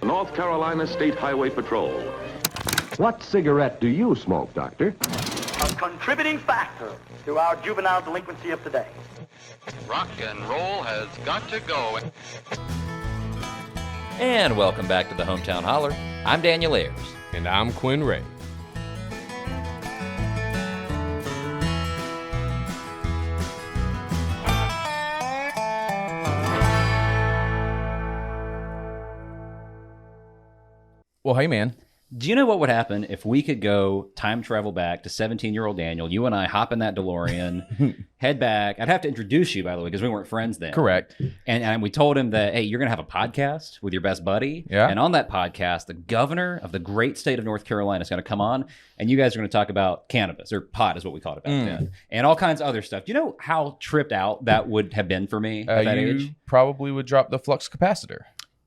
North Carolina State Highway Patrol. What cigarette do you smoke, Doctor? A contributing factor to our juvenile delinquency of today. Rock and roll has got to go. And welcome back to the Hometown Holler. I'm Daniel Ayers. And I'm Quinn Ray. Well, hey, man. Do you know what would happen if we could go time travel back to 17-year-old Daniel? You and I hop in that DeLorean, head back. I'd have to introduce you, by the way, because we weren't friends then. Correct. And we told him that, hey, you're going to have a podcast with your best buddy. Yeah. And on that podcast, the governor of the great state of North Carolina is going to come on, and you guys are going to talk about cannabis, or pot is what we called it back then, and all kinds of other stuff. Do you know how tripped out that would have been for me at that age? Probably would drop the flux capacitor.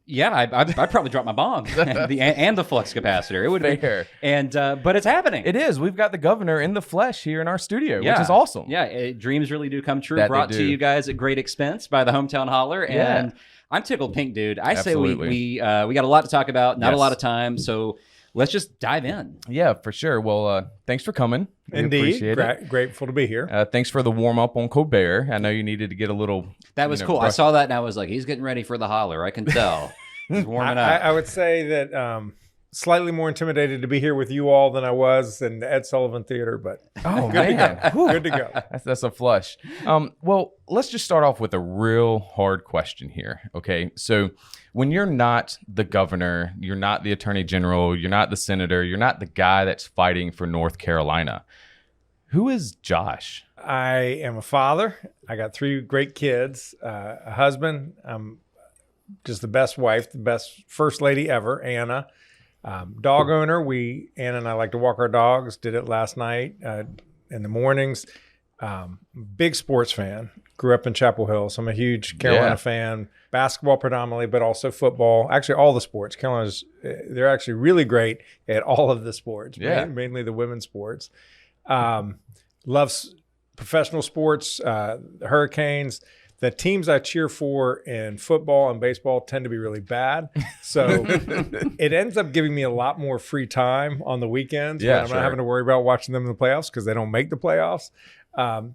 Yeah, I'd probably drop my bong and the flux capacitor. It would Fair. be, and but it's happening. It is. We've got the governor in the flesh here in our studio, Yeah. which is awesome. Yeah, dreams really do come true. That they Brought to do. you guys at great expense by the Hometown Holler, Yeah. and I'm tickled pink, dude. I Absolutely. say we got a lot to talk about, not a Yes. lot of time, so let's just dive in. Yeah, for sure. Well, thanks for coming. We Indeed. appreciate it. Grateful to be here. Thanks for the warm up on Colbert. I know you needed to get a little. That was cool. I saw that and I was like, he's getting ready for the holler. I can tell. He's warming up. I would say that slightly more intimidated to be here with you all than I was in the Ed Sullivan Theater, but Oh good to man, go. Good to go. That's a flush. Well, let's just start off with a real hard question here. Okay, so when you're not the governor, you're not the attorney general, you're not the senator, you're not the guy that's fighting for North Carolina. Who is Josh? I am a father. I got 3 great kids, a husband. I'm just the best wife, the best first lady ever, Anna. Dog owner. Anna and I like to walk our dogs. Did it last night in the mornings. Big sports fan. Grew up in Chapel Hill, so I'm a huge Carolina fan. Basketball predominantly, but also football. Actually, all the sports. They're actually really great at all of the sports. Yeah. Mainly the women's sports. Loves professional sports, the Hurricanes. The teams I cheer for in football and baseball tend to be really bad. So it ends up giving me a lot more free time on the weekends when I'm not having to worry about watching them in the playoffs because they don't make the playoffs. And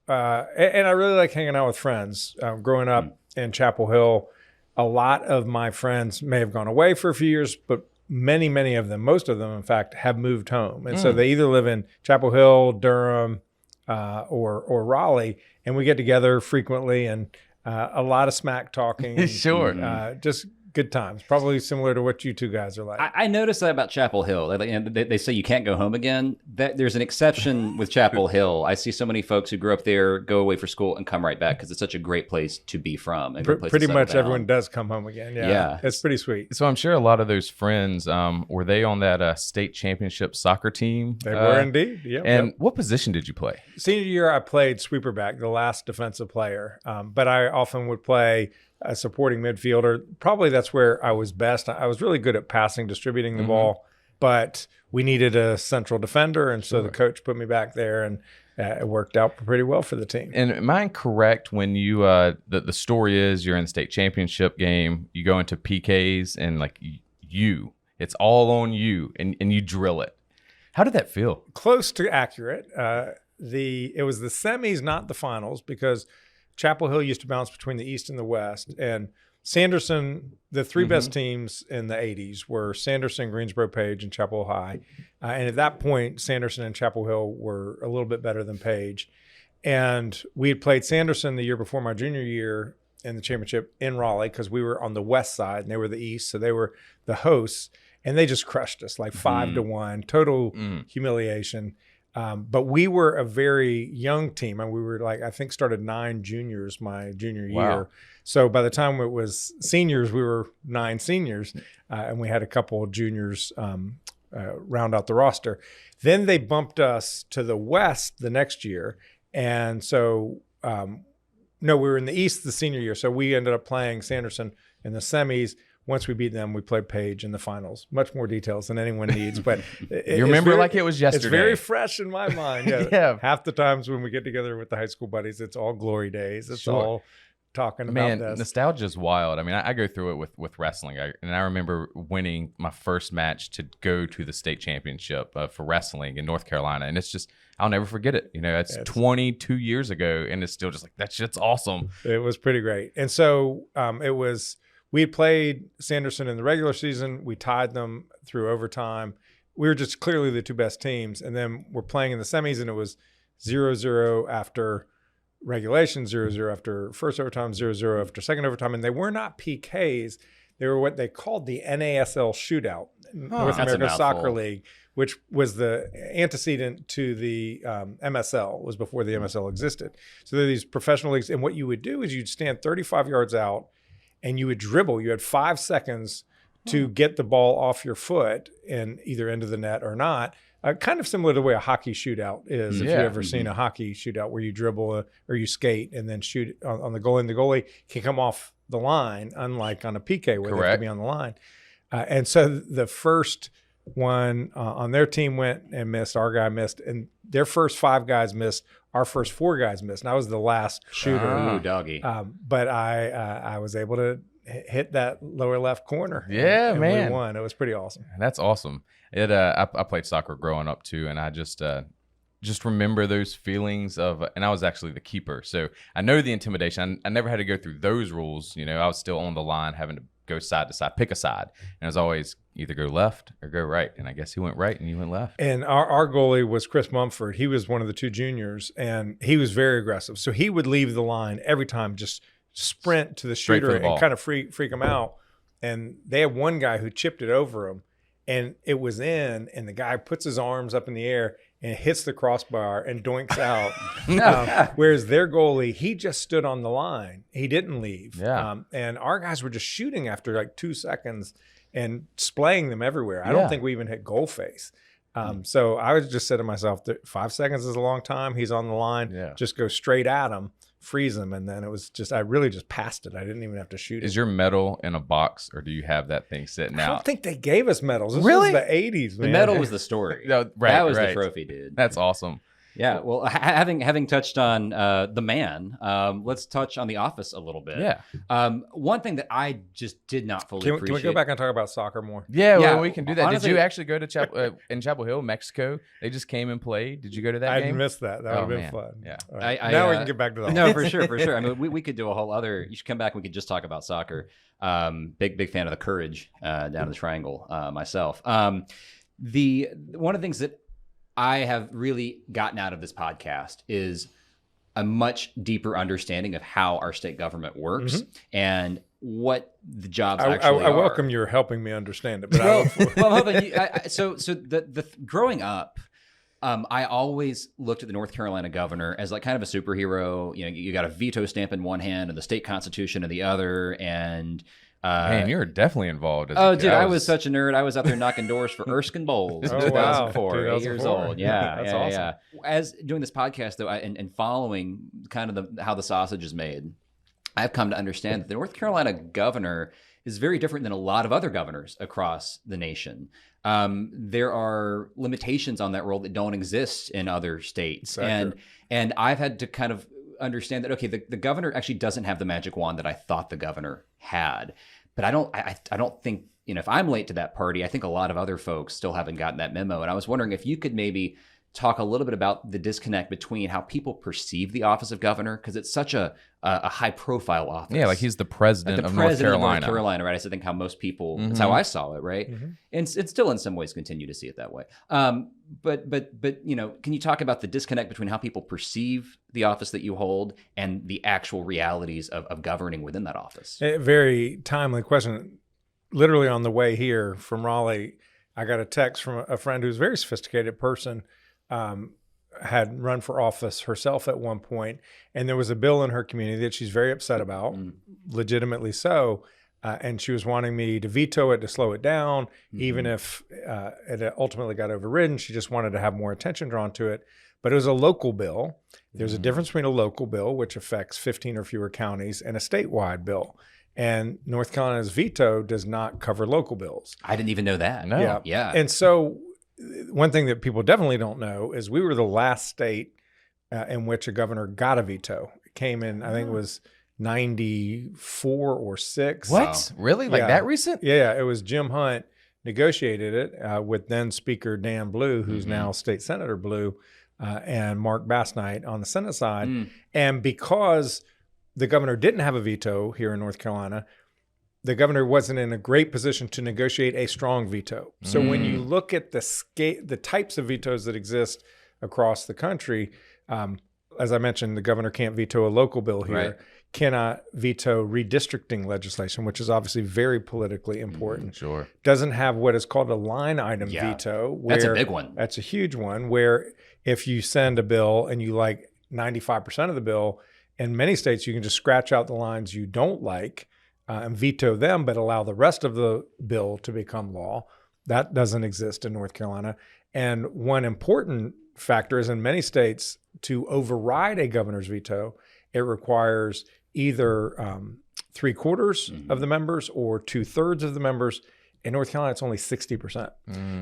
I really like hanging out with friends. Growing up in Chapel Hill, a lot of my friends may have gone away for a few years, but many of them, most of them, in fact, have moved home. And so they either live in Chapel Hill, Durham, or Raleigh, and we get together frequently and a lot of smack talking. Sure. Just good times. Probably similar to what you two guys are like. I noticed that about Chapel Hill. They say you can't go home again. There's an exception with Chapel Hill. I see so many folks who grew up there, go away for school, and come right back because it's such a great place to be from. And Pretty much everyone does come home again. Yeah. It's pretty sweet. So I'm sure a lot of those friends, were they on that state championship soccer team? They were indeed. Yep, And yep. what position did you play? Senior year, I played sweeper back, the last defensive player. But I often would play a supporting midfielder. Probably that's where I was best. I was really good at passing, distributing the ball, but we needed a central defender. And so the coach put me back there, and it worked out pretty well for the team. And am I correct when you, the story is you're in the state championship game, you go into PKs and like it's all on you and you drill it. How did that feel? Close to accurate. It was the semis, not the finals, because Chapel Hill used to bounce between the East and the West. And Sanderson, the 3 best teams in the 80s were Sanderson, Greensboro Page, and Chapel Hill High. And at that point, Sanderson and Chapel Hill were a little bit better than Page. And we had played Sanderson the year before my junior year in the championship in Raleigh because we were on the west side and they were the east. So they were the hosts. And they just crushed us like 5-1, total humiliation. But we were a very young team, and we were I think started 9 juniors my junior year. So by the time it was seniors, we were 9 seniors, and we had a couple of juniors round out the roster. Then they bumped us to the west the next year, and so we were in the east the senior year. So we ended up playing Sanderson in the semis. Once we beat them, we played Page in the finals. Much more details than anyone needs, but You remember like it was yesterday. It's very fresh in my mind. Yeah. Yeah. Half the times when we get together with the high school buddies, it's all glory days. It's all talking Man, about this. nostalgia is wild. I mean, I go through it with wrestling. And I remember winning my first match to go to the state championship for wrestling in North Carolina. And it's just, I'll never forget it. You know, it's 22 years ago, and it's still just like, that shit's awesome. It was pretty great. And so we had played Sanderson in the regular season. We tied them through overtime. We were just clearly the two best teams. And then we're playing in the semis, and it was 0-0 after regulation, 0-0 after first overtime, 0-0 after second overtime. And they were not PKs. They were what they called the NASL shootout, North American Soccer League, which was the antecedent to the MSL, was before the MSL existed. So there are these professional leagues. And what you would do is you'd stand 35 yards out and you would dribble. You had 5 seconds to get the ball off your foot and either into the net or not. Kind of similar to the way a hockey shootout is. If you've ever seen a hockey shootout where you dribble or you skate and then shoot on the goalie, and the goalie can come off the line, unlike on a PK where they have to be on the line. And so the first one on their team went and missed. Our guy missed, and their first 5 guys missed. Our first 4 guys missed, and I was the last shooter. Ooh, doggy. But I was able to hit that lower left corner. Yeah, and man. we won. It was pretty awesome. That's awesome. I played soccer growing up too, and I just remember those feelings of, and I was actually the keeper, so I know the intimidation. I never had to go through those rules. You know, I was still on the line, having to go side to side, pick a side, and it was always either go left or go right. And I guess he went right and you went left. And our goalie was Chris Mumford. He was one of the 2 juniors, and he was very aggressive. So he would leave the line every time, just sprint to the shooter and kind of freak him out. And they had one guy who chipped it over him, and it was in, and the guy puts his arms up in the air and hits the crossbar and doinks out. Whereas their goalie, he just stood on the line. He didn't leave. Yeah. And our guys were just shooting after like 2 seconds and splaying them everywhere. I don't think we even hit goal face. So I was just said to myself, 5 seconds is a long time. He's on the line. Yeah. Just go straight at him, freeze him. And then it was just, I really just passed it. I didn't even have to shoot it. Is your medal in a box, or do you have that thing sitting out? I don't think they gave us medals. This Really? was the 80s, man. The medal was the story. No, right, that was right. the trophy, dude. That's awesome. Yeah. Well, having touched on the man, let's touch on the office a little bit. Yeah. One thing that I just did not fully Can appreciate. we go back and talk about soccer more? Yeah, Yeah, well, we can do that. honestly- Did you actually go to in Chapel Hill, Mexico? They just came and played. Did you go to that I game? missed that. That would have been man. fun. Yeah. All right. I, Now we can get back to the No, for sure, for sure. I mean, we could do a whole other. You should come back. We could just talk about soccer. Big fan of the Courage down in the Triangle myself. One of the things that I have really gotten out of this podcast is a much deeper understanding of how our state government works and what the jobs actually I are. welcome your helping me understand it. But Well, I'm hoping so the growing up, I always looked at the North Carolina governor as like kind of a superhero. You know, you got a veto stamp in one hand and the state constitution in the other, and Man, you were definitely involved. As oh, a kid. dude, I was such a nerd. I was out there knocking doors for Erskine Bowles in Oh, wow. 2004, 8 years 2004. old. Yeah, That's yeah, awesome. yeah. As doing this podcast, though, and following kind of how the sausage is made, I've come to understand that the North Carolina governor is very different than a lot of other governors across the nation. There are limitations on that role that don't exist in other states. Exactly. And I've had to kind of understand that, okay, the governor actually doesn't have the magic wand that I thought the governor had. But I don't think, you know, if I'm late to that party, I think a lot of other folks still haven't gotten that memo. And I was wondering if you could maybe talk a little bit about the disconnect between how people perceive the office of governor, because it's such a high profile office. Yeah, like he's the president, Of North Carolina. North Carolina, right? I think how most people, that's how I saw it, right? And it's still in some ways continue to see it that way. But you know, can you talk about the disconnect between how people perceive the office that you hold and the actual realities of governing within that office? A very timely question. Literally on the way here from Raleigh, I got a text from a friend who's a very sophisticated person, had run for office herself at one point, and there was a bill in her community that she's very upset about, legitimately so, and she was wanting me to veto it, to slow it down, even if it ultimately got overridden. She just wanted to have more attention drawn to it. But it was a local bill. There's a difference between a local bill, which affects 15 or fewer counties, and a statewide bill. And North Carolina's veto does not cover local bills. I didn't even know that. No. Yeah. And so one thing that people definitely don't know is we were the last state in which a governor got a veto. It came in, I think it was 94 or 6. What? Really? Like Yeah. that recent? Yeah, it was Jim Hunt negotiated it with then Speaker Dan Blue, who's now State Senator Blue, and Mark Bassnight on the Senate side. And because the governor didn't have a veto here in North Carolina, the governor wasn't in a great position to negotiate a strong veto. So when you look at the types of vetoes that exist across the country, as I mentioned, the governor can't veto a local bill here, Right. cannot veto redistricting legislation, which is obviously very politically important. Sure. Doesn't have what is called a line item veto. That's a where- big one. That's a huge one, where if you send a bill and you like 95% of the bill, in many states you can just scratch out the lines you don't like and veto them, but allow the rest of the bill to become law. That doesn't exist in North Carolina. And one important factor is in many states, to override a governor's veto, it requires either 3/4 of the members or 2/3 of the members. In North Carolina, it's only 60%.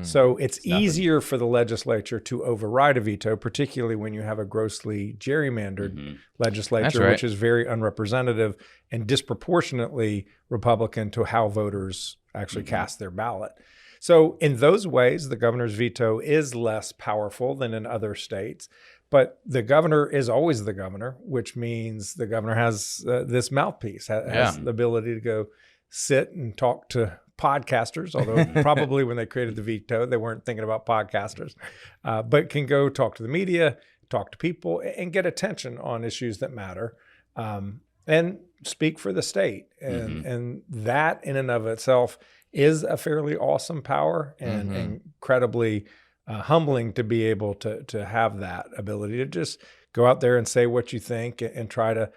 So it's easier for the legislature to override a veto, particularly when you have a grossly gerrymandered legislature, That's right. which is very unrepresentative and disproportionately Republican to how voters actually cast their ballot. So in those ways, the governor's veto is less powerful than in other states. But the governor is always the governor, which means the governor has this mouthpiece, has the ability to go sit and talk to podcasters, although probably when they created the veto, they weren't thinking about podcasters, but can go talk to the media, talk to people, and get attention on issues that matter, and speak for the state. And that in and of itself is a fairly awesome power and incredibly humbling to be able to have that ability to just go out there and say what you think and try to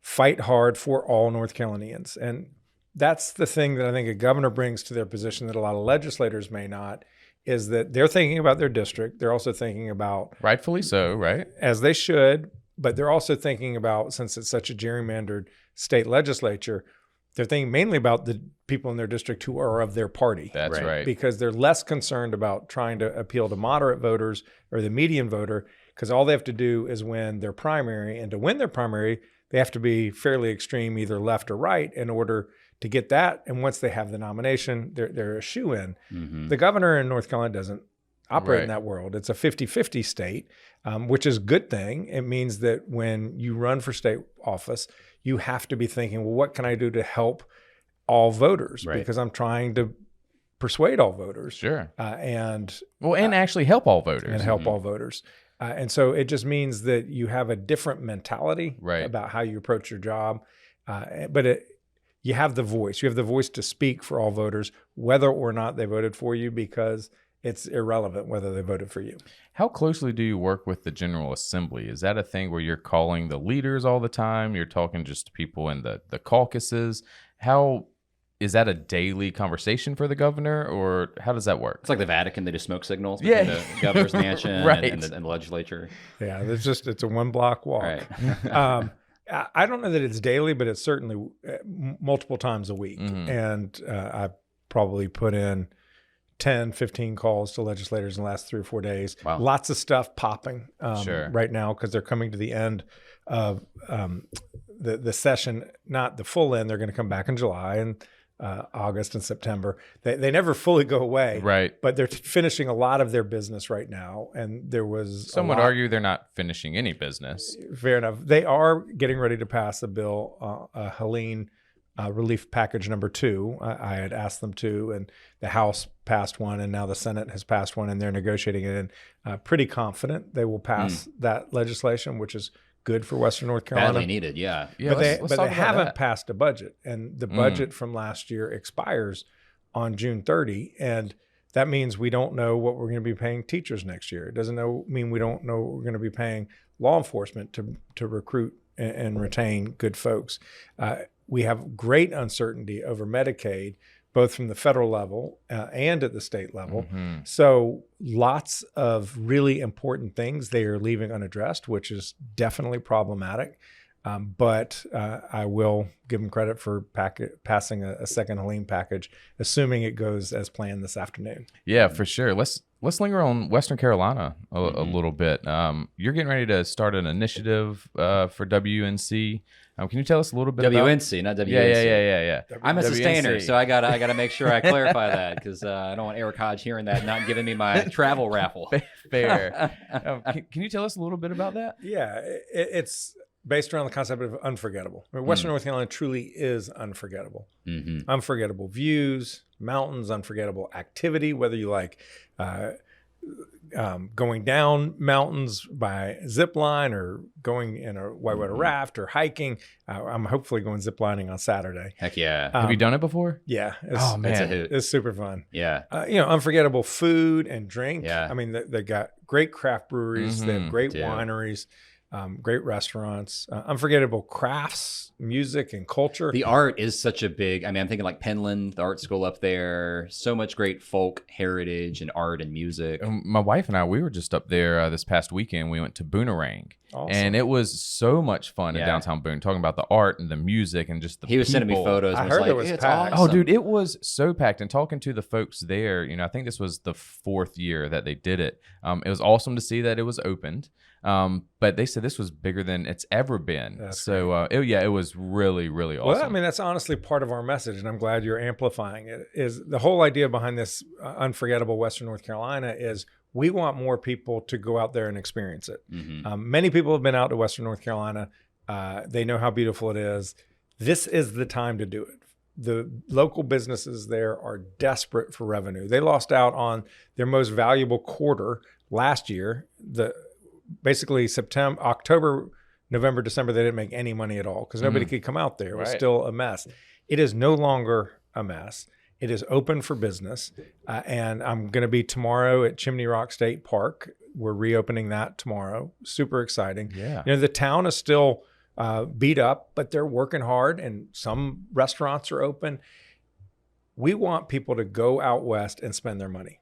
fight hard for all North Carolinians. And that's the thing that I think a governor brings to their position that a lot of legislators may not, is that they're thinking about their district. They're also thinking about, Rightfully so, right? as they should, but they're also thinking about, since it's such a gerrymandered state legislature, they're thinking mainly about the people in their district who are of their party. That's right. Because they're less concerned about trying to appeal to moderate voters or the median voter, because all they have to do is win their primary. And to win their primary, they have to be fairly extreme, either left or right, in order to get that. And once they have the nomination, they're a shoo-in. The governor in North Carolina doesn't operate in that world. It's a 50-50 state, which is a good thing. It means that when you run for state office, you have to be thinking, well, what can I do to help all voters? Because I'm trying to persuade all voters. Sure. And actually help all voters. And help all voters. And so it just means that you have a different mentality about how you approach your job. But you have the voice. You have the voice to speak for all voters, whether or not they voted for you, because it's irrelevant whether they voted for you. How closely do you work with the General Assembly? Is that a thing where you're calling the leaders all the time? You're talking just to people in the caucuses? How is that a daily conversation for the governor, or how does that work? It's like the Vatican. They just smoke signals between the governor's mansion and the legislature. Yeah, it's a 1 block walk. Right. I don't know that it's daily, but it's certainly multiple times a week. And I probably put in 10, 15 calls to legislators in the last 3 or 4 days. Wow. Lots of stuff popping right now because they're coming to the end of the session, not the full end. They're going to come back in July and August and September. They never fully go away. Right. But they're finishing a lot of their business right now. And there was some would argue they're not finishing any business. Fair enough. They are getting ready to pass a bill, Helene relief package number 2. I had asked them to, and the House passed one, and now the Senate has passed one, and they're negotiating it. And pretty confident they will pass that legislation, which is good for Western North Carolina. Badly needed, yeah. But they haven't passed a budget, and the budget from last year expires on June 30, and that means we don't know what we're going to be paying teachers next year. It doesn't mean we don't know what we're going to be paying law enforcement to recruit and retain good folks. We have great uncertainty over Medicaid, both from the federal level and at the state level. So lots of really important things they are leaving unaddressed, which is definitely problematic. But I will give them credit for passing a second Helene package, assuming it goes as planned this afternoon. Yeah, for sure. Let's linger on Western Carolina a little bit. You're getting ready to start an initiative for WNC. Can you tell us a little bit WNC, not WNC. Yeah. I'm a WNC. sustainer, so I gotta make sure I clarify that because I don't want Eric Hodge hearing that and not giving me my travel raffle. Fair. Can you tell us a little bit about that? Yeah, it's based around the concept of unforgettable. I mean, Western North Carolina truly is unforgettable. Unforgettable views, mountains, unforgettable activity, whether you like going down mountains by zip line or going in a whitewater raft or hiking. I'm hopefully going zip lining on Saturday. Heck yeah. Have you done it before? Yeah. Oh, man. It's a hoot. It's super fun. Yeah. Unforgettable food and drink. Yeah. I mean, they got great craft breweries. They have great Yeah. wineries. Great restaurants, unforgettable crafts, music, and culture. The art is such a big, I'm thinking like Penland, the art school up there, so much great folk heritage and art and music. My wife and I, we were just up there this past weekend. We went to Boonerang. Awesome. And it was so much fun in downtown Boone, talking about the art and the music and just the He was sending me photos. I And heard was it like, was it's packed. awesome. Oh, dude, it was so packed. And talking to the folks there, I think this was the 4th year that they did it. It was awesome to see that it was opened. But they said this was bigger than it's ever been. It was really, really awesome. Well, I mean, that's honestly part of our message, and I'm glad you're amplifying it. Is the whole idea behind this unforgettable Western North Carolina is we want more people to go out there and experience it. Many people have been out to Western North Carolina. They know how beautiful it is. This is the time to do it. The local businesses there are desperate for revenue. They lost out on their most valuable quarter last year. Basically September, October, November, December, they didn't make any money at all because nobody could come out there. It was still a mess. It is no longer a mess. It is open for business. And I'm going to be tomorrow at Chimney Rock State Park. We're reopening that tomorrow. Super exciting. Yeah. The town is still beat up, but they're working hard and some restaurants are open. We want people to go out west and spend their money.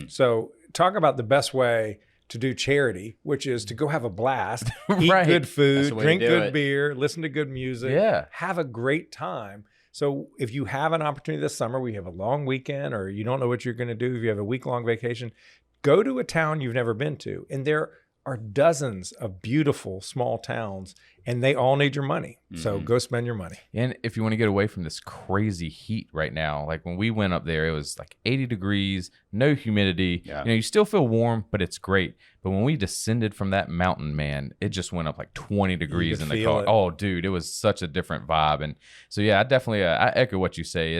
So talk about the best way to do charity, which is to go have a blast, eat good food, drink good beer, listen to good music, have a great time. So if you have an opportunity this summer, we have a long weekend or you don't know what you're going to do, if you have a week-long vacation, go to a town you've never been to. And there are dozens of beautiful small towns and they all need your money. So go spend your money. And if you want to get away from this crazy heat right now, like when we went up there, it was like 80 degrees, no humidity. You still feel warm, but it's great. But when we descended from that mountain, man, it just went up like 20 degrees in the car. Oh, dude, it was such a different vibe. And so, yeah, I definitely, I echo what you say.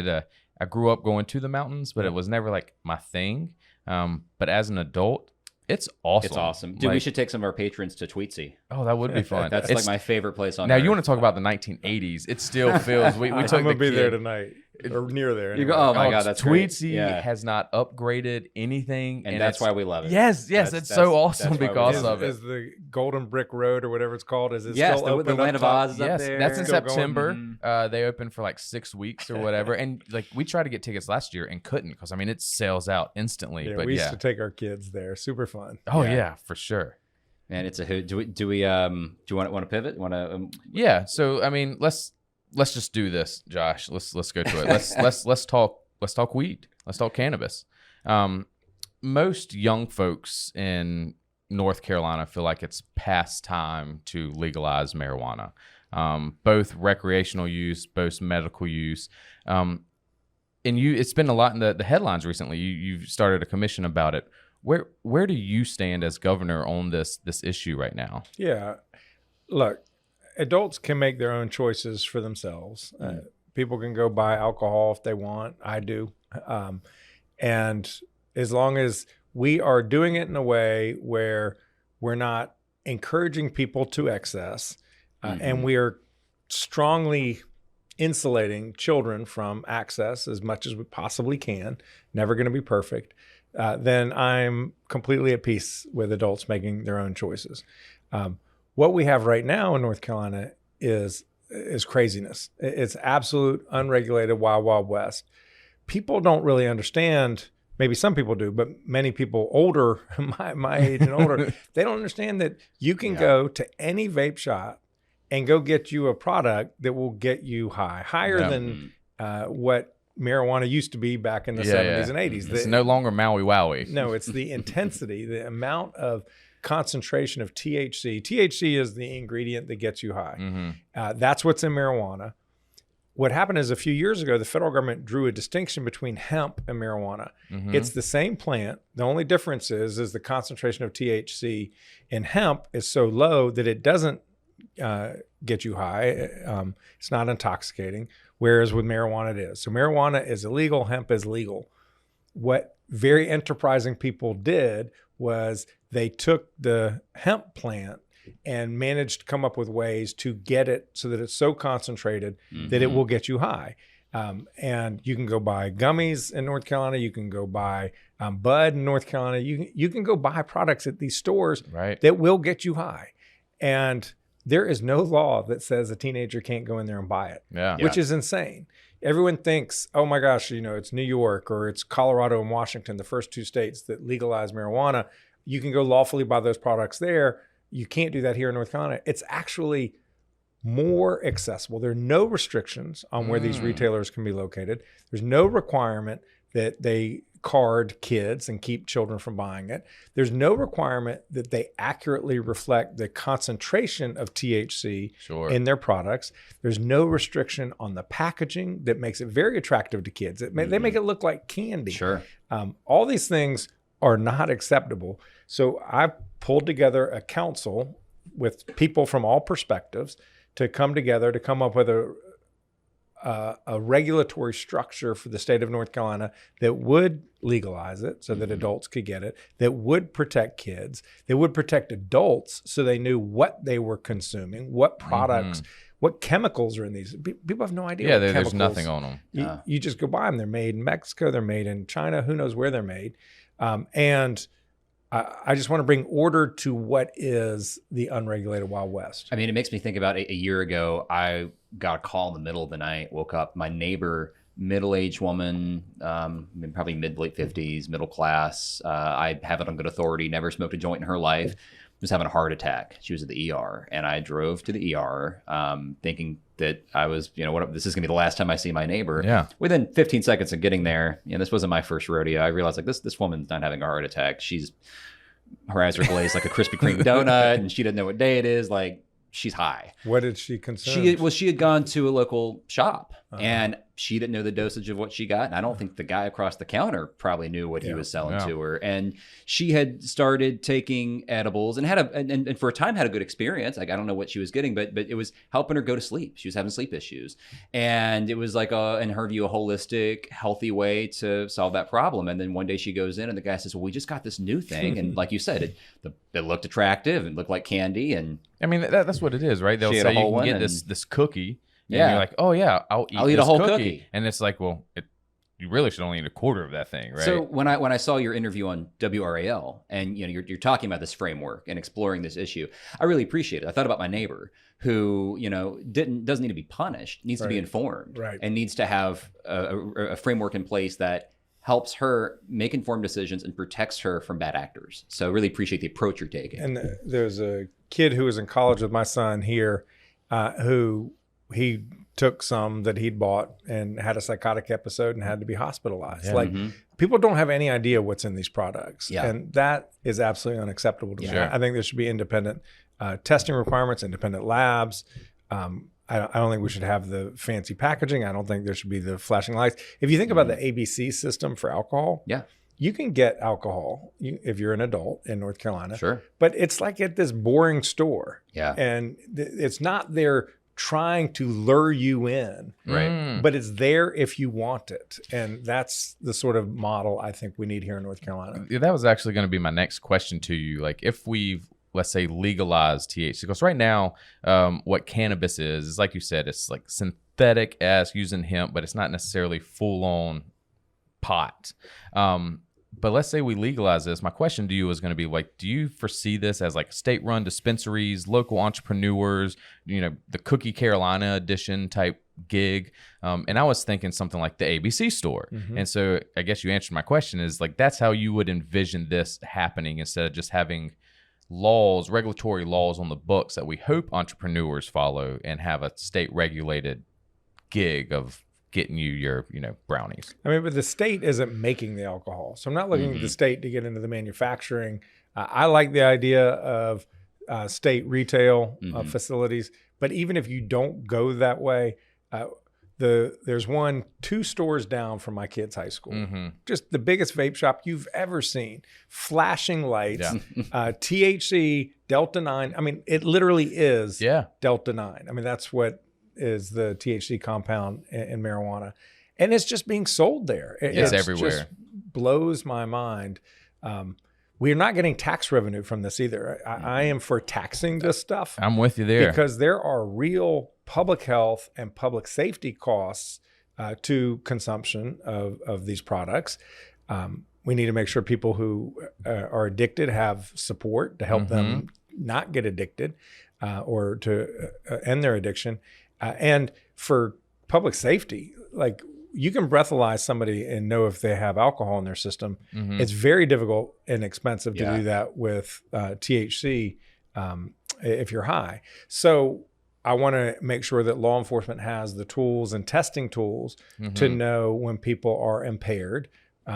I grew up going to the mountains, but it was never like my thing. But as an adult, it's awesome. It's awesome. Dude, we should take some of our patrons to Tweetsie. Oh, that would be fun. That's like my favorite place on Now, earth. you want to talk about the 1980s. It still feels... We I'm took going to the be kid. there tonight or near there. You go, oh my God, that's great. Tweetsie Yeah. has not upgraded anything. And that's why we love it. Yes, it's so awesome that's why we because love of it. Is the Golden Brick Road or whatever it's called, is it Yes, still open the Land up of top? Oz is up Yes, there. that's in Still going. September. They open for like 6 weeks or whatever. And like we tried to get tickets last year and couldn't because, I mean, it sells out instantly. Yeah, but we used to take our kids there. Super fun. Oh, yeah, for sure. Man, it's a hoot. Do you want to pivot? Want to? Yeah. So I mean, let's just do this, Josh. Let's go to it. Let's talk weed. Let's talk cannabis. Most young folks in North Carolina feel like it's past time to legalize marijuana, both recreational use, both medical use. And it's been a lot in the headlines recently. You've started a commission about it. Where do you stand as governor on this issue right now? Yeah. Look, adults can make their own choices for themselves. People can go buy alcohol if they want. I do. And as long as we are doing it in a way where we're not encouraging people to excess, and we are strongly insulating children from access as much as we possibly can, never going to be perfect, then I'm completely at peace with adults making their own choices. What we have right now in North Carolina is craziness. It's absolute unregulated wild, wild west. People don't really understand, maybe some people do, but many people older, my age and older, they don't understand that you can go to any vape shop and go get you a product that will get you high, higher than what marijuana used to be back in the 70s and 80s. It's no longer Maui Wowie. No, it's the intensity, the amount of concentration of THC. THC is the ingredient that gets you high. That's what's in marijuana. What happened is a few years ago, the federal government drew a distinction between hemp and marijuana. It's the same plant. The only difference is the concentration of THC in hemp is so low that it doesn't get you high. It's not intoxicating, whereas with marijuana it is. So marijuana is illegal, hemp is legal. What very enterprising people did was they took the hemp plant and managed to come up with ways to get it so that it's so concentrated that it will get you high. And you can go buy gummies in North Carolina. You can go buy bud in North Carolina. You can go buy products at these stores that will get you high. And there is no law that says a teenager can't go in there and buy it, which is insane. Everyone thinks, oh my gosh, it's New York or it's Colorado and Washington, the first two states that legalize marijuana. You can go lawfully buy those products there. You can't do that here in North Carolina. It's actually more accessible. There are no restrictions on where these retailers can be located. There's no requirement that they card kids and keep children from buying it. There's no requirement that they accurately reflect the concentration of THC in their products. There's no restriction on the packaging that makes it very attractive to kids. They make it look like candy. All these things are not acceptable. So I pulled together a council with people from all perspectives to come together to come up with a regulatory structure for the state of North Carolina that would legalize it so that adults could get it, that would protect kids, that would protect adults so they knew what they were consuming, what products, what chemicals are in these. People have no idea. There's nothing on them. You just go buy them. They're made in Mexico. They're made in China. Who knows where they're made? And I just want to bring order to what is the unregulated Wild West. I mean, it makes me think about a year ago, I got a call in the middle of the night, woke up, my neighbor, middle-aged woman, probably mid-late 50s, middle class. I have it on good authority, never smoked a joint in her life, was having a heart attack. She was at the ER, and I drove to the ER thinking that I was, this is going to be the last time I see my neighbor. Within 15 seconds of getting there, this wasn't my first rodeo. I realized this woman's not having a heart attack. Her eyes are glazed like a Krispy Kreme donut, and she doesn't know what day it is. Like, she's high. What did she consume? She had gone to a local shop, and she didn't know the dosage of what she got. And I don't think the guy across the counter probably knew what he was selling to her. And she had started taking edibles and and for a time had a good experience. Like, I don't know what she was getting, but it was helping her go to sleep. She was having sleep issues. And it was like, in her view, a holistic, healthy way to solve that problem. And then one day she goes in and the guy says, well, we just got this new thing. And like you said, it looked attractive and looked like candy. And I mean, that's what it is, right? They'll say you can get this cookie. And you're like, oh yeah, I'll eat a whole cookie. And it's like, well, you really should only eat a quarter of that thing, right? So when I saw your interview on WRAL and you're talking about this framework and exploring this issue, I really appreciate it. I thought about my neighbor who doesn't need to be punished, needs to be informed, and needs to have a framework in place that helps her make informed decisions and protects her from bad actors. So really appreciate the approach you're taking. And there's a kid who was in college with my son here who he took some that he'd bought and had a psychotic episode and had to be hospitalized. People don't have any idea what's in these products. And that is absolutely unacceptable to me. I think there should be independent testing requirements, independent labs. I don't think we should have the fancy packaging. I don't think there should be the flashing lights. If you think about the ABC system for alcohol, you can get alcohol if you're an adult in North Carolina. But it's like at this boring store. And it's not there trying to lure you in, but it's there if you want it. And that's the sort of model I think we need here in North Carolina. That was actually going to be my next question to you. Like, if we've, let's say, legalized THC, because right now what cannabis is like you said, it's like synthetic as using hemp, but it's not necessarily full-on pot. But let's say we legalize this. My question to you is going to be like, do you foresee this as like state-run dispensaries, local entrepreneurs, the Cookie Carolina edition type gig? And I was thinking something like the ABC store. And so I guess you answered my question is like, that's how you would envision this happening instead of just having laws, regulatory laws on the books that we hope entrepreneurs follow and have a state regulated gig of getting you your, brownies. I mean, but the state isn't making the alcohol. So I'm not looking at the state to get into the manufacturing. I like the idea of state retail facilities, but even if you don't go that way, there's 2 stores down from my kid's high school. Just the biggest vape shop you've ever seen. Flashing lights, THC, Delta 9. I mean, it literally is Delta 9. I mean, that's what is the THC compound in marijuana. And it's just being sold there. It's everywhere. Just blows my mind. We're not getting tax revenue from this either. I am for taxing this stuff. I'm with you there. Because there are real public health and public safety costs to consumption of these products. We need to make sure people who are addicted have support to help them not get addicted or to end their addiction. And for public safety, like you can breathalyze somebody and know if they have alcohol in their system. It's very difficult and expensive to do that with THC if you're high. So I want to make sure that law enforcement has the tools and testing tools to know when people are impaired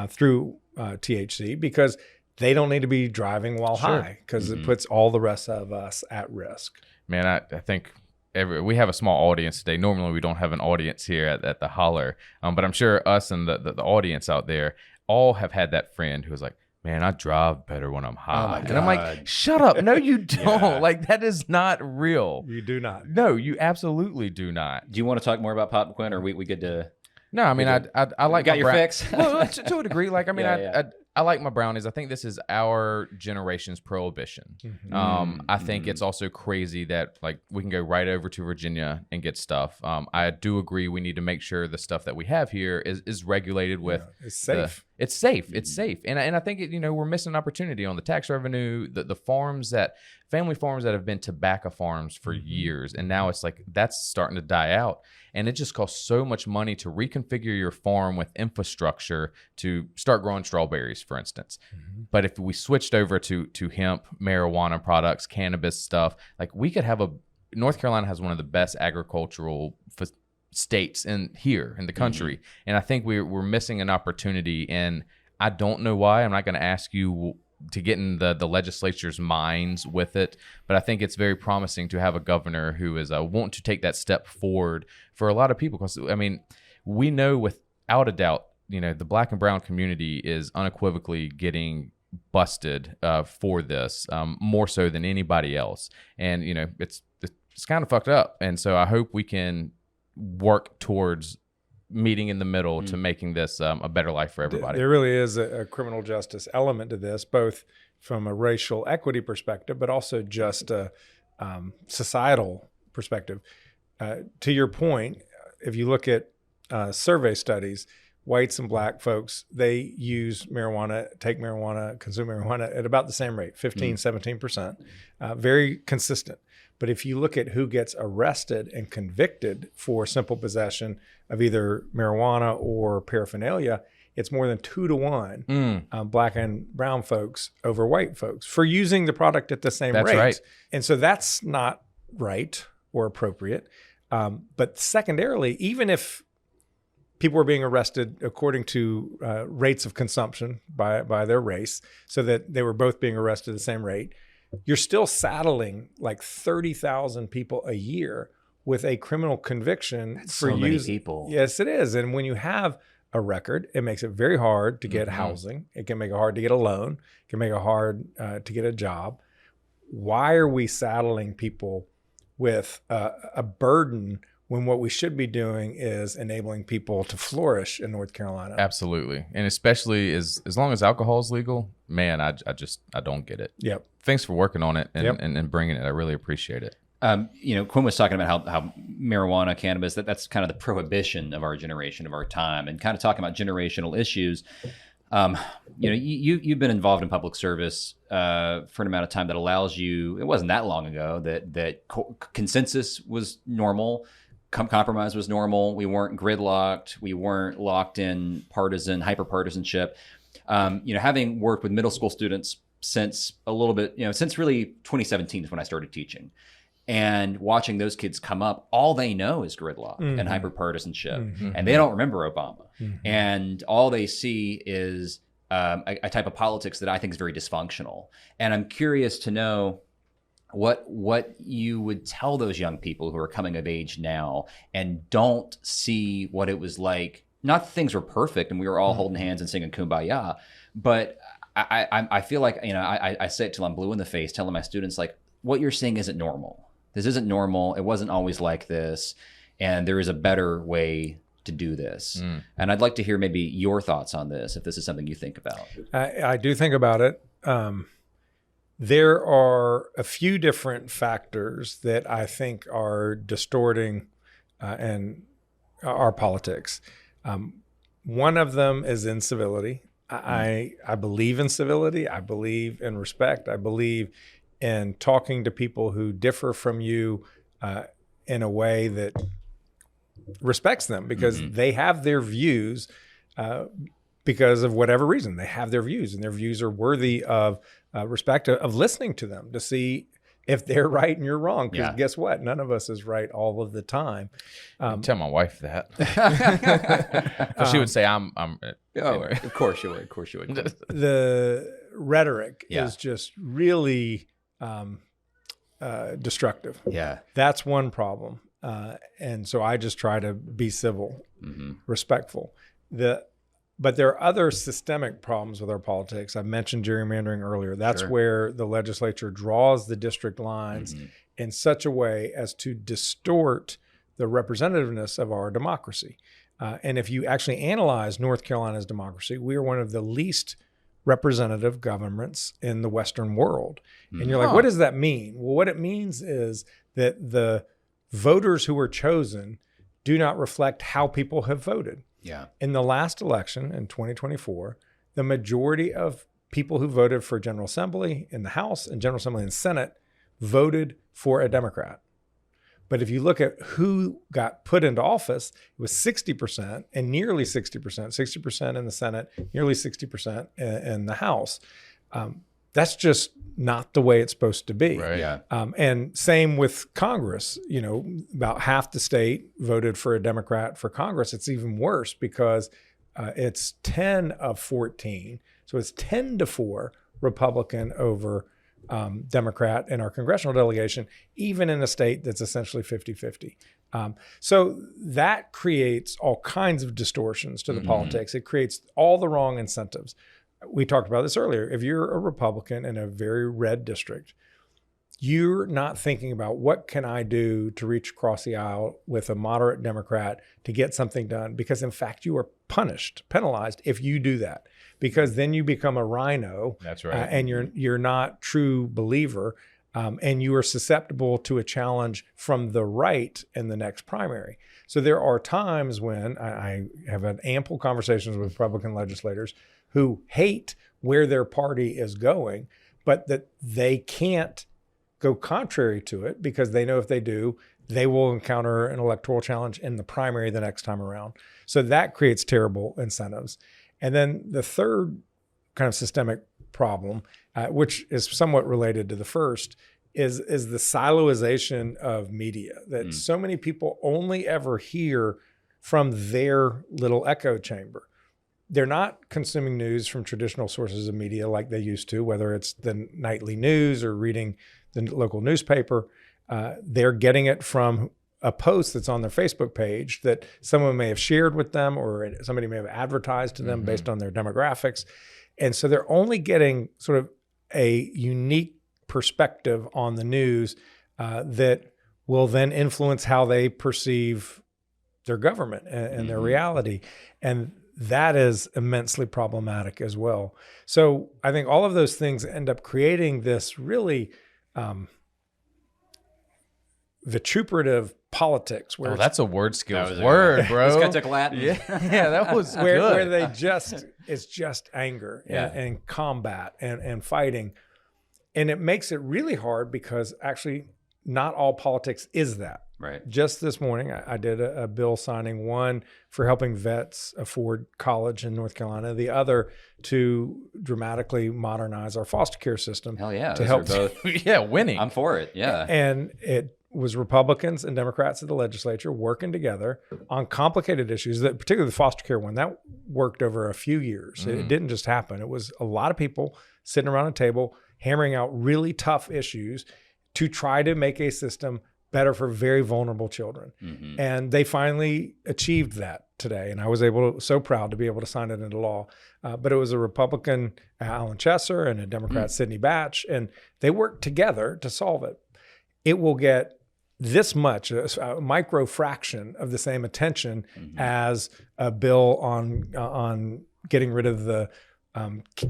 through THC, because they don't need to be driving while high, because it puts all the rest of us at risk. Man, I think we have a small audience today. Normally we don't have an audience here at the Holler, but I'm sure us and the audience out there all have had that friend who's like, man, I drive better when I'm high. Oh my God. And I'm like, shut up. No, you don't. Like, that is not real. You do not. No, you absolutely do not. Do you want to talk more about Pop McQueen, or we get to? No, I mean, I like got your fix. Well, to a degree. Like, I mean, I like my brownies. I think this is our generation's prohibition. I think it's also crazy that like we can go right over to Virginia and get stuff. I do agree we need to make sure the stuff that we have here is regulated with. It's safe. It's safe. It's safe. And I think we're missing an opportunity on the tax revenue, the farms family farms that have been tobacco farms for years, and now it's like that's starting to die out. And it just costs so much money to reconfigure your farm with infrastructure to start growing strawberries, for instance. But if we switched over to hemp, marijuana products, cannabis stuff, like we could have North Carolina has one of the best agricultural states in the country. And I think we're missing an opportunity, and I don't know why. I'm not going to ask you to get in the legislature's minds with it, but I think it's very promising to have a governor who is want to take that step forward for a lot of people. Because I mean, we know without a doubt, the Black and brown community is unequivocally getting busted for this, more so than anybody else. And it's kind of fucked up. And so I hope we can work towards meeting in the middle to making this a better life for everybody. There really is a criminal justice element to this, both from a racial equity perspective, but also just a societal perspective. To your point, if you look at survey studies, whites and black folks, they use marijuana, take marijuana, consume marijuana at about the same rate, 15, 17%, very consistent. But if you look at who gets arrested and convicted for simple possession of either marijuana or paraphernalia, it's more than 2 to 1 black and brown folks over white folks for using the product at the same rate. Right. And so that's not right or appropriate. But secondarily, even if people were being arrested according to rates of consumption by their race, so that they were both being arrested at the same rate, you're still saddling like 30,000 people a year with a criminal conviction. That's for so many using. people. Yes, it is. And when you have a record, it makes it very hard to get housing. It can make it hard to get a loan. It can make it hard to get a job. Why are we saddling people with a burden when what we should be doing is enabling people to flourish in North Carolina? Absolutely. And especially as long as alcohol is legal, man, I don't get it. Yep. Thanks for working on it and bringing it. I really appreciate it. Quinn was talking about how marijuana, cannabis, that's kind of the prohibition of our generation, of our time, and kind of talking about generational issues. You've been involved in public service for an amount of time that allows you, it wasn't that long ago that consensus was normal. Compromise was normal. We weren't gridlocked. We weren't locked in hyper-partisanship. Having worked with middle school students since a little bit, since really 2017 is when I started teaching. And watching those kids come up, all they know is gridlock and hyperpartisanship, and they don't remember Obama. And all they see is a type of politics that I think is very dysfunctional. And I'm curious to know what you would tell those young people who are coming of age now and don't see what it was like. Not that things were perfect and we were all holding hands and singing Kumbaya, but I feel like, I say it till I'm blue in the face, telling my students, like, what you're seeing isn't normal. This isn't normal. It wasn't always like this. And there is a better way to do this. And I'd like to hear maybe your thoughts on this, if this is something you think about. I do think about it. There are a few different factors that I think are distorting and our politics. One of them is incivility. I believe in civility. I believe in respect. I believe in talking to people who differ from you in a way that respects them, because they have their views because of whatever reason. They have their views, and their views are worthy of respect, of listening to them to see if they're right and you're wrong. Because guess what? None of us is right all of the time. Tell my wife that. She would say, I'm Of course you would. Of course you would. The rhetoric is just really destructive. Yeah. That's one problem. And so I just try to be civil, respectful. But there are other systemic problems with our politics. I mentioned gerrymandering earlier. That's where the legislature draws the district lines in such a way as to distort the representativeness of our democracy. And if you actually analyze North Carolina's democracy, we are one of the least representative governments in the Western world. And you're like, what does that mean? Well, what it means is that the voters who were chosen do not reflect how people have voted. Yeah. In the last election in 2024, the majority of people who voted for General Assembly in the House and General Assembly in the Senate voted for a Democrat. But if you look at who got put into office, it was 60% and nearly 60% in the Senate, nearly 60% in the House. That's just not the way it's supposed to be. Right. Yeah. And same with Congress. About half the state voted for a Democrat for Congress. It's even worse because it's 10 of 14. So it's 10-4 Republican over Democrat in our congressional delegation, even in a state that's essentially 50-50. So that creates all kinds of distortions to the politics. It creates all the wrong incentives. We talked about this earlier. If you're a Republican in a very red district, you're not thinking about what can I do to reach across the aisle with a moderate Democrat to get something done, because in fact you are penalized if you do that, because then you become a rhino. That's right. And you're not true believer, and you are susceptible to a challenge from the right in the next primary. So there are times when I have had ample conversations with Republican legislators who hate where their party is going, but that they can't go contrary to it because they know if they do, they will encounter an electoral challenge in the primary the next time around. So that creates terrible incentives. And then the third kind of systemic problem, which is somewhat related to the first, is the siloization of media, that so many people only ever hear from their little echo chamber. They're not consuming news from traditional sources of media like they used to, whether it's the nightly news or reading the local newspaper. They're getting it from a post that's on their Facebook page that someone may have shared with them, or somebody may have advertised to them based on their demographics. And so they're only getting sort of a unique perspective on the news that will then influence how they perceive their government and their reality. And that is immensely problematic as well. So I think all of those things end up creating this really vituperative politics. Where that's a word skills word, bro. This guy took Latin. Yeah, that was where good. it's just anger and combat and fighting. And it makes it really hard because actually not all politics is that. Right. Just this morning, I did a bill signing, one for helping vets afford college in North Carolina, the other to dramatically modernize our foster care system. Hell yeah. To those help. are both. Yeah, winning. I'm for it. Yeah. And it was Republicans and Democrats at the legislature working together on complicated issues, that particularly the foster care one, that worked over a few years. It didn't just happen. It was a lot of people sitting around a table, hammering out really tough issues to try to make a system better for very vulnerable children. And they finally achieved that today. And I was so proud to be able to sign it into law. But it was a Republican, Alan Chesser, and a Democrat, Sidney Batch, and they worked together to solve it. It will get this much, a micro fraction of the same attention as a bill on getting rid of the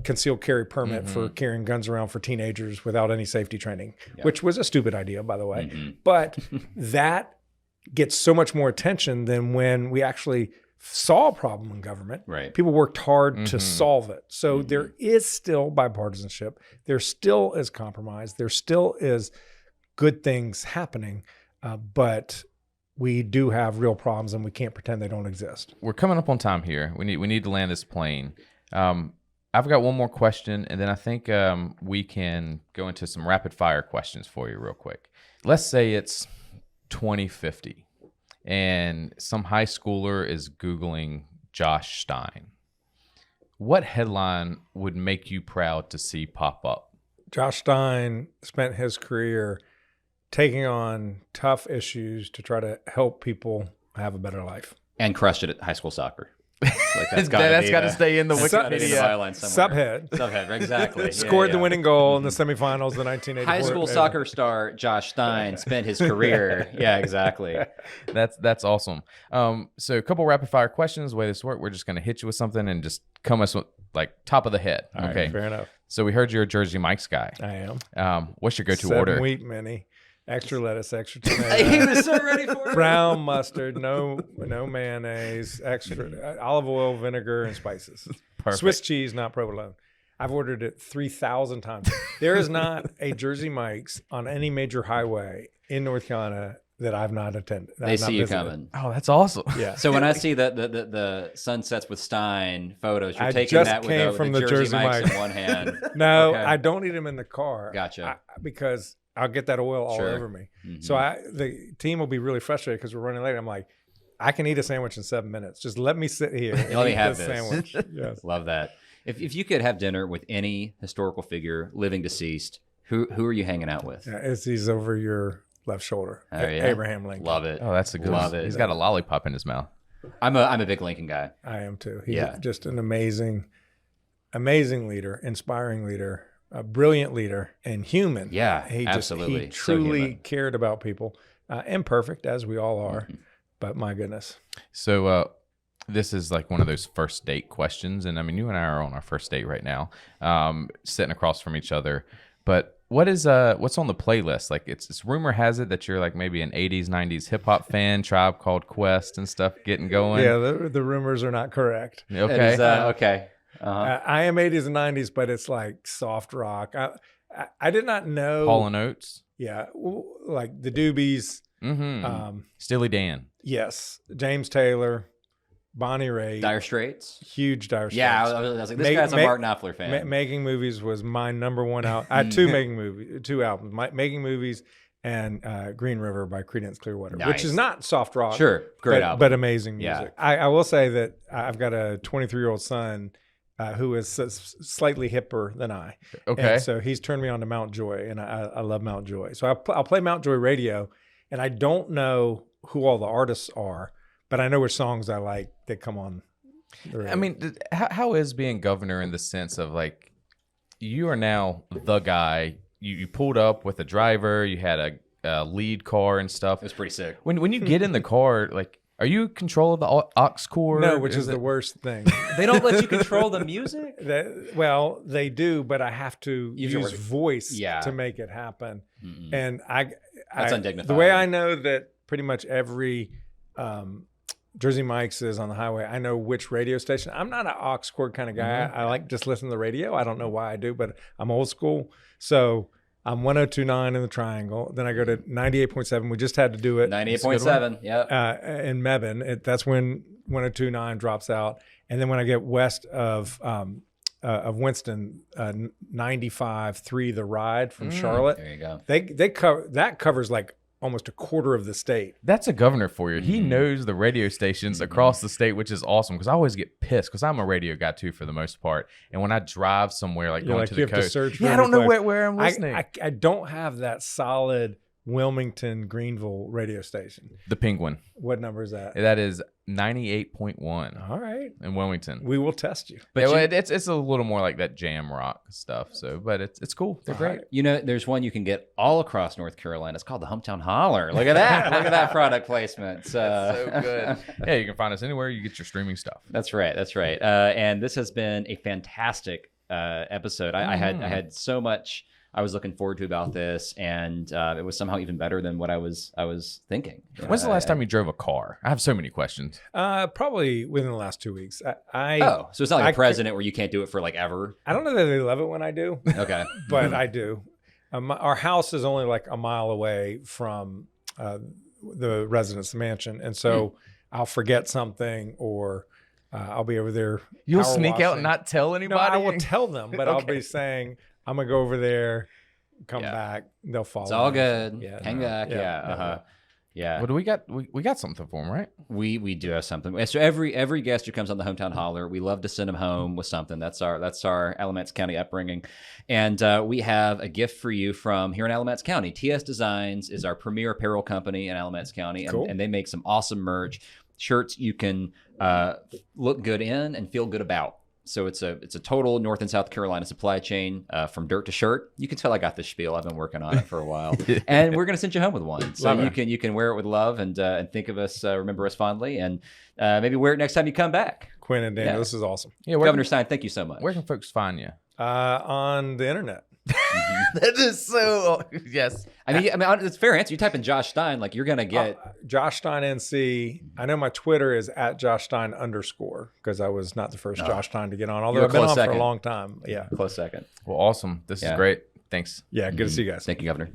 concealed carry permit for carrying guns around for teenagers without any safety training, which was a stupid idea, by the way. But that gets so much more attention than when we actually saw a problem in government. Right. People worked hard to solve it. So there is still bipartisanship. There still is compromise. There still is good things happening. But we do have real problems, and we can't pretend they don't exist. We're coming up on time here. We need to land this plane. I've got one more question, and then I think we can go into some rapid fire questions for you real quick. Let's say it's 2050, and some high schooler is Googling Josh Stein. What headline would make you proud to see pop up? Josh Stein spent his career taking on tough issues to try to help people have a better life. And crushed it at high school soccer. Like That's got to stay in the Wikipedia. Subhead, exactly. Scored the winning goal in the semifinals of the 1984. High school soccer star Josh Stein spent his career. Yeah, exactly. That's awesome. So a couple rapid fire questions. The way this works, we're just going to hit you with something and just come us with, like, top of the head. All okay, right, fair enough. So we heard you're a Jersey Mike's guy. I am. What's your go-to 7 order? wheat mini, extra lettuce, extra tomato. He was so ready for it. Brown mustard, no mayonnaise, extra olive oil, vinegar, and spices. Perfect. Swiss cheese, not provolone. I've ordered it 3,000 times. There is not a Jersey Mike's on any major highway in North Carolina that I've not attended. They see you coming. Oh, that's awesome. Yeah. So when I see the sunsets with Stein photos, you're I taking just that came with from the the Jersey Jersey Mike's Mike's. in one hand. No, Okay. I don't eat them in the car. Gotcha. Because I'll get that oil all Sure. over me. So the team will be really frustrated because we're running late. I'm like, I can eat a sandwich in 7 minutes. Just let me sit here and Let me eat have this this. sandwich. Yes. Love that. If you could have dinner with any historical figure, living, deceased, who are you hanging out with? Yeah, he's over your left shoulder. Oh, yeah? Abraham Lincoln. Love it. Oh, that's a good Love one. it. He's got a lollipop in his mouth. I'm a big Lincoln guy. I am too. He's Yeah. just an amazing leader, inspiring leader, a brilliant leader, and human. Yeah, He absolutely. So truly human. cared about people. Imperfect, as we all are, but my goodness. So this is like one of those first date questions, and I mean, you and I are on our first date right now, sitting across from each other. But what's on the playlist? Like, it's rumor has it that you're like maybe an 80s, 90s hip hop fan, Tribe Called Quest and stuff getting going. Yeah, the rumors are not correct. Okay. Okay. I am 80s and 90s, but it's like soft rock. I did not know. Hall & Oates. Yeah, like the Doobies. Steely Dan. Yes, James Taylor, Bonnie Raitt. Dire Straits. Huge Dire Straits. Yeah, I was like, this guy's a Martin Knopfler fan. Making Movies was my number one out. I had two albums, Making Movies and Green River by Creedence Clearwater, which Nice. is not soft rock. Sure, great album. but amazing Yeah. music. I will say that I've got a 23-year-old son who is slightly hipper than I. Okay. And so he's turned me on to Mount Joy, and I love Mount Joy. So I'll play Mount Joy radio, and I don't know who all the artists are, but I know which songs I like that come on the radio. I mean, how is being governor in the sense of like, you are now the guy, you pulled up with a driver, you had a lead car and stuff. It was pretty sick. When you get in the car, like, are you in control of the aux cord? No, which is the worst thing. They don't let you control the music? Well, they do, but I have to use voice Yeah. to make it happen. And That's undignified. The way I know that pretty much every Jersey Mike's is on the highway, I know which radio station. I'm not an aux cord kind of guy. I like just listen to the radio. I don't know why I do, but I'm old school. So I'm 102.9 in the Triangle. Then I go to 98.7. We just had to do it. 98.7. Yep. In Mebane. That's when 102.9 drops out. And then when I get west of Winston, 95.3 The Ride from Charlotte. There you go. They cover that covers like almost a quarter of the state. That's a governor for you. He knows the radio stations across the state, which is awesome. Because I always get pissed because I'm a radio guy too for the most part. And when I drive somewhere like going to the coast, I don't know where I'm listening. I don't have that solid Wilmington Greenville radio station. The Penguin. What number is that? That is 98.1. All right. In Wilmington. We will test you. But it's a little more like that jam rock stuff. So, but it's cool. They're great. You know, there's one you can get all across North Carolina. It's called the Hometown Holler. Look at that. Look at that product placement. So good. Yeah, you can find us anywhere you get your streaming stuff. That's right. That's right. And this has been a fantastic episode. I had so much I was looking forward to about this, and it was somehow even better than what I was thinking. When's the last time you drove a car? I have so many questions. Probably within the last 2 weeks. So it's not like a president where you can't do it for like ever. I don't know that they love it when I do. Okay, but I do. Our house is only like a mile away from the residence mansion, and so I'll forget something or. I'll be over there. You'll sneak out and not tell anybody? No, I will tell them, but I'll be saying, I'm going to go over there, come back. They'll follow. It's all good. Yeah, hang back. Yeah. What do we got? We got something for them, right? We do have something. So every guest who comes on the Hometown Holler, we love to send them home with something. That's our Alamance County upbringing, and we have a gift for you from here in Alamance County. TS Designs is our premier apparel company in Alamance County, and they make some awesome merch. Shirts you can look good in and feel good about. So it's a total North and South Carolina supply chain from dirt to shirt. You can tell I got this spiel. I've been working on it for a while, and we're going to send you home with one. So you can wear it with love and think of us, remember us fondly, and maybe wear it next time you come back. Quinn and Daniel, this is awesome. Yeah, Governor Stein, thank you so much. Where can folks find you? On the internet. That is so yes. I mean, it's a fair answer. You type in Josh Stein, like you're gonna get Josh Stein NC. I know my Twitter is @JoshStein_ because I was not the first Josh Stein to get on, although I've been on for a long time. Yeah, close second. Well, awesome. This is great. Thanks. Yeah, good to see you guys. Thank you, Governor.